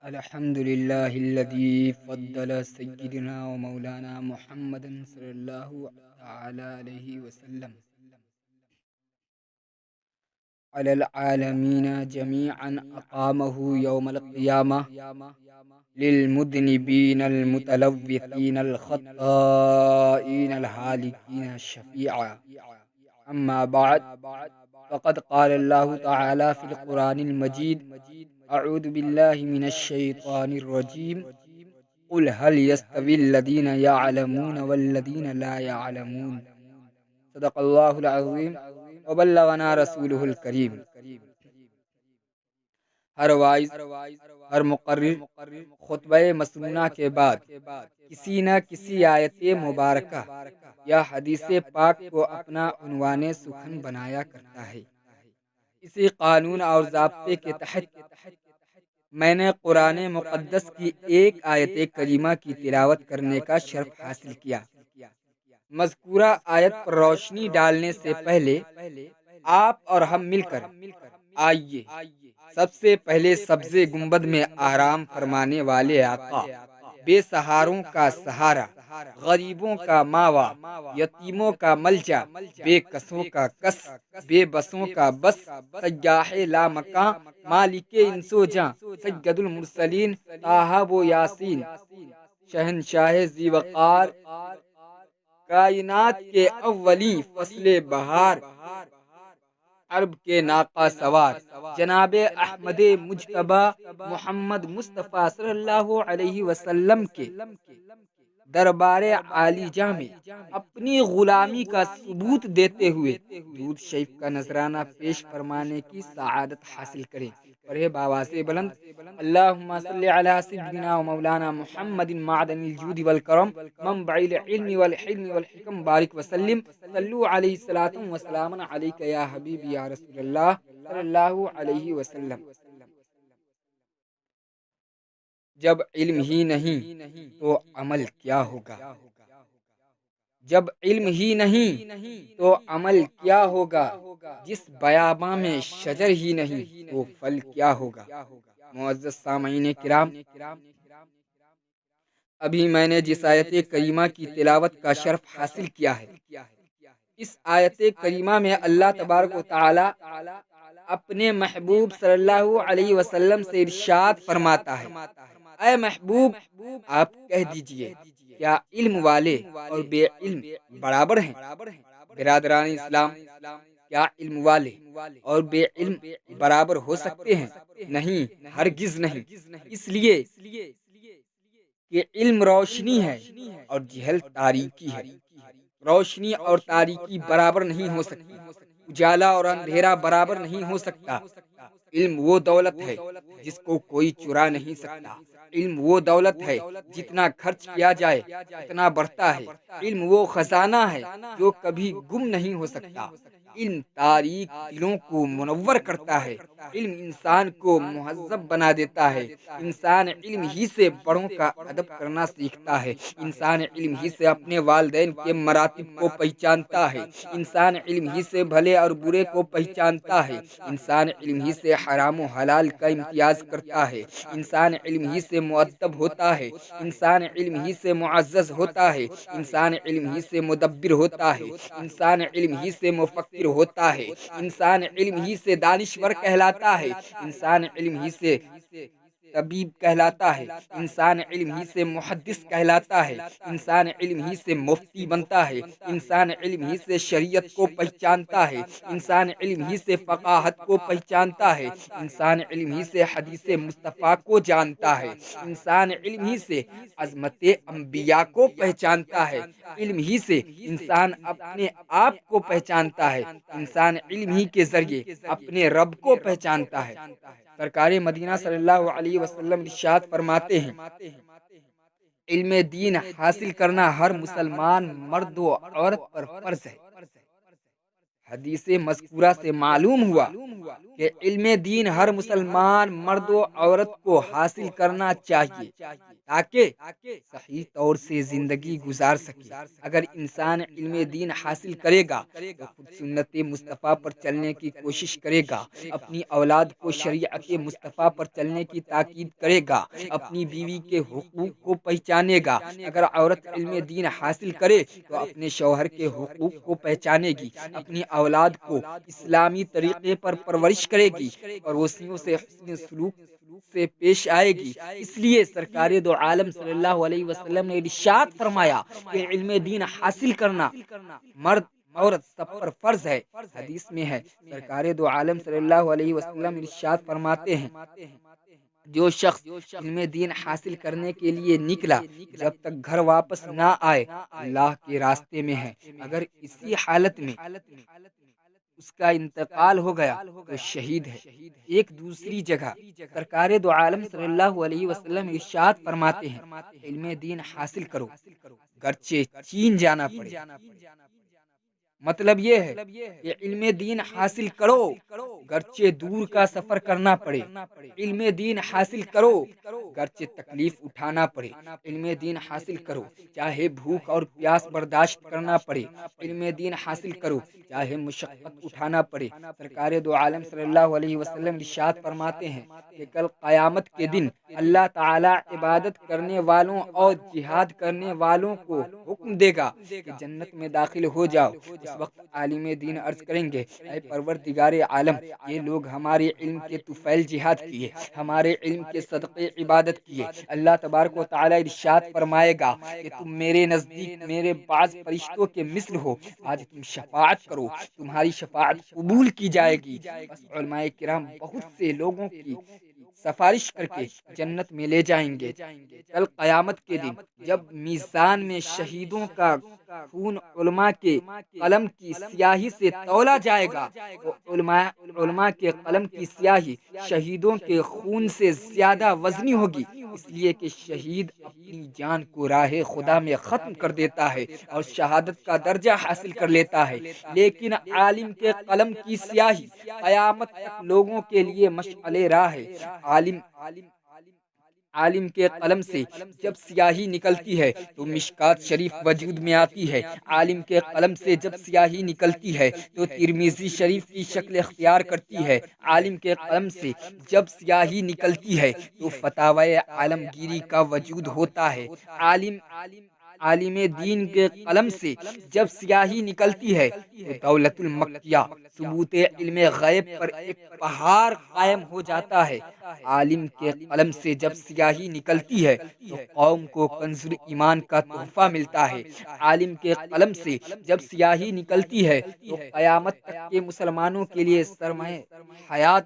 الحمد لله الذي فضل سيدنا ومولانا محمدا صلى الله تعالى عليه وسلم على العالمين جميعا أقامه يوم القيامة للمذنبين المتلوثين الخطائين الهالكين الشفيعا. أما بعد، فقد قال الله تعالى في القرآن المجيد: أعوذ بالله من الشيطان الرجيم. قل هل يستوي الذين يعلمون والذين لا يعلمون. صدق الله العظيم وبلغنا رسوله الكريم. ہر وائز، ہر مقرر خطبہ مسنونہ کے بعد کسی نہ کسی آیت مبارکہ یا حدیث پاک کو اپنا عنوان سخن بنایا کرتا ہے۔ اسی قانون اور ضابطے کے تحت میں نے قرآن مقدس کی ایک آیت کریمہ کی تلاوت کرنے کا شرف حاصل کیا۔ مذکورہ آیت پر روشنی ڈالنے سے پہلے آپ اور ہم مل کر آئیے سب سے پہلے سبز گنبد میں آرام فرمانے والے آقا، بے سہاروں کا سہارا، غریبوں کا ماوا، یتیموں کا ملجا، بے کسوں کا کس، بے بسوں کا بس، سیاح لا مکاں، مالک انس و جاں، سید المرسلین طٰہٰ و یاسین، شہنشاہ ذی وقار، کائنات کے اولیں فصل بہار، عرب کے ناقہ سوار، جناب احمد مجتبیٰ محمد مصطفیٰ صلی اللہ علیہ وسلم کے دربار عالی جاں میں اپنی غلامی کا ثبوت دیتے ہوئے درود شریف کا نذرانہ پیش فرمانے کی سعادت حاصل کریں۔ پڑھے بآواز بلند: اللہم صلی علی سیدنا و مولانا محمد معدن الجود والکرم منبع العلم والحلم والحکم بارک وسلم صلو علیہ الصلاۃ والسلام علیک یا حبیب یا رسول اللہ صلی اللہ علیہ وسلم۔ جب علم ہی نہیں تو عمل کیا ہوگا؟ جب علم ہی نہیں تو عمل کیا ہوگا؟ جس بیاباں میں شجر ہی نہیں تو پھل کیا ہوگا؟ معزز سامعین کرام، ابھی میں نے جس آیت کریمہ کی تلاوت کا شرف حاصل کیا ہے، اس آیت کریمہ میں اللہ تبارک و تعالی اپنے محبوب صلی اللہ علیہ وسلم سے ارشاد فرماتا ہے: اے محبوب، آپ کہہ دیجئے، کیا علم والے اور بے علم برابر ہیں؟ برادران اسلام، کیا علم والے اور بے علم برابر ہو سکتے ہیں؟ نہیں، ہرگز نہیں۔ اس لیے کہ علم روشنی ہے اور جہل تاریکی ہے۔ روشنی اور تاریکی برابر نہیں ہو سکتی، اجالا اور اندھیرا برابر نہیں ہو سکتا۔ علم وہ دولت ہے جس کو کوئی چرا نہیں سکتا۔ علم وہ دولت ہے جتنا خرچ کیا جائے اتنا بڑھتا ہے۔ علم وہ خزانہ ہے جو کبھی گم نہیں ہو سکتا۔ علم تاریک دلوں کو منور کرتا ہے۔ علم انسان کو مہذب بنا دیتا ہے۔ انسان علم ہی سے بڑوں کا ادب کرنا سیکھتا ہے۔ انسان علم ہی سے اپنے والدین کے مراتب کو پہچانتا ہے۔ انسان علم ہی سے بھلے اور برے کو پہچانتا ہے۔ انسان علم ہی سے حرام و حلال کا امتیاز کرتا ہے۔ انسان علم ہی سے مؤدب ہوتا ہے۔ انسان علم ہی سے معزز ہوتا ہے۔ انسان علم ہی سے مدبر ہوتا ہے۔ انسان علم ہی سے مفکر ہوتا ہے۔ انسان علم ہی سے دانشور کہلاتا ہے۔ انسان علم ہی سے طبیب کہلاتا ہے۔ انسان علم ہی سے محدث کہلاتا ہے۔ انسان علم ہی سے مفتی بنتا ہے۔ انسان علم ہی سے شریعت کو پہچانتا ہے۔ انسان علم ہی سے فقاہت کو پہچانتا ہے۔ انسان علم ہی سے حدیث مصطفیٰ کو جانتا ہے۔ انسان علم ہی سے عظمت انبیاء کو پہچانتا ہے۔ علم ہی سے انسان اپنے آپ کو پہچانتا ہے۔ انسان علم ہی کے ذریعے اپنے رب کو پہچانتا ہے۔ سرکار مدینہ صلی اللہ علیہ وسلم ارشاد فرماتے ہیں: علم دین حاصل کرنا ہر مسلمان مرد و عورت پر فرض ہے۔ حدیث مذکورہ سے معلوم ہوا کہ علم دین ہر مسلمان مرد و عورت کو حاصل کرنا چاہیے۔ تاکہ صحیح طور سے زندگی گزار سکے۔ اگر انسان علم دین حاصل کرے گا تو خود سنت مصطفیٰ پر چلنے کی کوشش کرے گا، اپنی اولاد کو شریعت مصطفیٰ پر چلنے کی تاکید کرے گا، اپنی بیوی کے حقوق کو پہچانے گا۔ اگر عورت علم دین حاصل کرے تو اپنے شوہر کے حقوق کو پہچانے گی، اپنی اولاد کو اسلامی طریقے پر پرورش کرے گی، پڑوسیوں سے حسن سلوک سے پیش آئے گی۔ اس لیے سرکار دو عالم صلی اللہ علیہ وسلم نے ارشاد فرمایا کہ علم دین حاصل کرنا مرد عورت سب پر فرض ہے۔ حدیث میں ہے، سرکار دو عالم صلی اللہ علیہ وسلم ارشاد فرماتے ہیں، جو شخص علم دین حاصل کرنے کے لیے نکلا جب تک گھر واپس نہ آئے اللہ کے راستے میں ہے، اگر اسی حالت میں اس کا انتقال ہو گیا تو شہید ہے۔ ایک دوسری جگہ سرکار دو عالم صلی اللہ علیہ وسلم ارشاد فرماتے ہیں، علم دین حاصل کرو گرچہ چین جانا پڑے۔ مطلب یہ ہے کہ علم دین حاصل کرو گرچہ دور کا سفر کرنا پڑے، علم دین حاصل کرو گرچہ تکلیف اٹھانا پڑے، علم دین حاصل کرو چاہے بھوک اور پیاس برداشت کرنا پڑے، علم دین حاصل کرو چاہے مشقت اٹھانا پڑے۔ سرکار دو عالم صلی اللہ علیہ وسلم ارشاد فرماتے ہیں کہ کل قیامت کے دن اللہ تعالی عبادت کرنے والوں اور جہاد کرنے والوں کو حکم دے گا کہ جنت میں داخل ہو جاؤ۔ اس وقت عالم دین عرض کریں گے، اے پروردگار عالم، یہ لوگ ہمارے علم کے طفیل جہاد کیے، ہمارے علم کے صدقے عبادت کیے۔ اللہ تبارک و تعالی ارشاد فرمائے گا کہ تم میرے نزدیک میرے بعض فرشتوں کے مثل ہو، آج تم شفاعت کرو، تمہاری شفاعت قبول کی جائے گی۔ بس علماء کرام بہت سے لوگوں کی سفارش کر کے جنت میں لے جائیں گے۔ کل قیامت کے دن جب میزان میں شہیدوں کا خون علماء کے قلم کی سیاہی سے تولا جائے گا تو علماء کے قلم کی سیاہی شہیدوں کے خون سے زیادہ وزنی ہوگی، اس لیے کہ شہید اپنی جان کو راہ خدا میں ختم کر دیتا ہے اور شہادت کا درجہ حاصل کر لیتا ہے، لیکن عالم کے قلم کی سیاہی قیامت تک لوگوں کے لیے مشعل راہ ہے۔ عالم کے قلم سے جب سیاہی نکلتی ہے تو مشکات شریف وجود میں آتی ہے، عالم کے قلم سے جب سیاہی نکلتی ہے تو ترمذی شریف کی شکل اختیار کرتی ہے، عالم کے قلم سے جب سیاہی نکلتی ہے تو فتاوی عالمگیری کا وجود ہوتا ہے، عالم دین کے قلم سے جب سیاہی نکلتی ہے تو دولت المکیہ ثبوت علم غیب پر ایک پہاڑ قائم ہو جاتا ہے، عالم کے قلم سے جب سیاہی نکلتی ہے تو قوم کو کنز ایمان کا تحفہ ملتا ہے، عالم کے قلم سے جب سیاہی نکلتی ہے تو قیامت تک کے مسلمانوں کے لیے سرمایہ حیات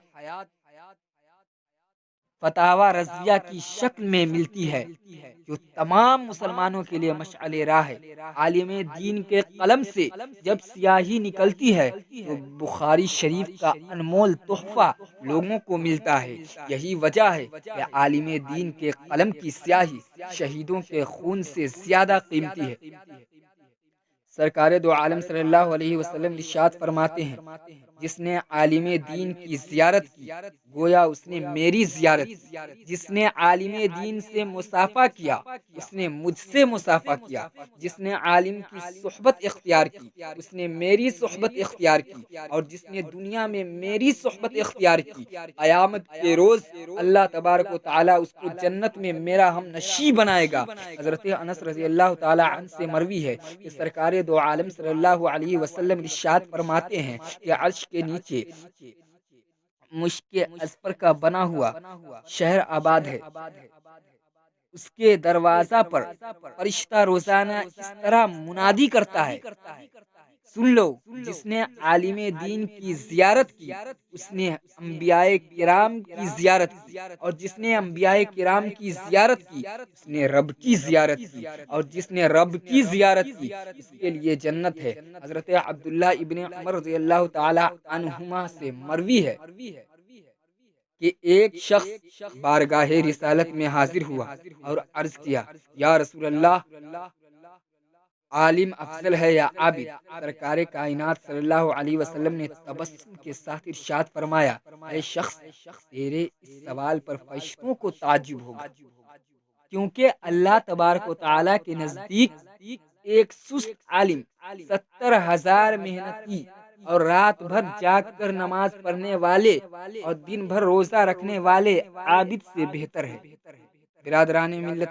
فتاوی رضویہ کی شکل میں ملتی ہے جو تمام مسلمانوں کے لیے مشعل راہ ہے۔ عالم دین کے قلم سے جب سیاہی نکلتی ہے تو بخاری شریف کا انمول تحفہ لوگوں کو ملتا ہے۔ یہی وجہ ہے کہ عالم دین کے قلم کی سیاہی شہیدوں کے خون سے زیادہ قیمتی ہے۔ سرکار دو عالم صلی اللہ علیہ وسلم ارشاد فرماتے ہیں، جس نے عالم دین کی زیارت کی گویا اس نے میری زیارت کی، جس نے عالم دین سے مصافحہ کیا اس نے مجھ سے مصافحہ کیا، جس نے عالم کی صحبت اختیار کی اس نے میری صحبت اختیار کی، اور جس نے دنیا میں میری صحبت اختیار کی قیامت کے روز اللہ تبارک و تعالی اس کو جنت میں میرا ہم نشیں بنائے گا۔ حضرت انس رضی اللہ تعالی عنہ سے مروی ہے کہ سرکار دو عالم صلی اللہ علیہ وسلم ارشاد فرماتے ہیں کہ عرش کے نیچے مشک اذفر کا بنا ہوا شہر آباد ہے، اس کے دروازہ پر فرشتہ روزانہ اس طرح منادی کرتا ہے، سن لو، جس نے عالم دین کی زیارت کی اس نے انبیاء کرام کی زیارت کی، اور جس نے انبیاء کرام کی زیارت کی اس نے رب کی زیارت کی، اور جس نے رب کی زیارت کی اس کے لیے جنت ہے۔ حضرت عبداللہ ابن عمر رضی اللہ تعالی عنہما سے مروی ہے کہ ایک شخص بارگاہ رسالت میں حاضر ہوا اور عرض کیا، یا رسول اللہ، عالم افضل ہے یا عابد؟ سرکار کائنات صلی اللہ علیہ وسلم نے تبسم کے ساتھ ارشاد فرمایا، اے شخص، تیرے اس سوال پر فرشتوں کو تعجب ہوگا۔ کیونکہ اللہ تبارک و تعالیٰ کے نزدیک ایک سست عالم 70,000 محنتی اور رات بھر جاگ کر نماز پڑھنے والے اور دن بھر روزہ رکھنے والے عابد سے بہتر ہے۔ برادران ملت،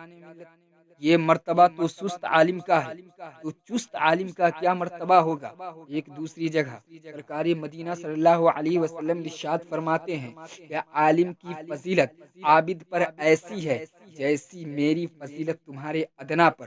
یہ مرتبہ تو سست عالم کا ہے، تو چست عالم کا کیا مرتبہ ہوگا۔ ایک دوسری جگہ سرکار مدینہ صلی اللہ علیہ وسلم ارشاد فرماتے ہیں کہ عالم کی فضیلت عابد پر ایسی ہے جیسی میری فضیلت تمہارے ادنا پر۔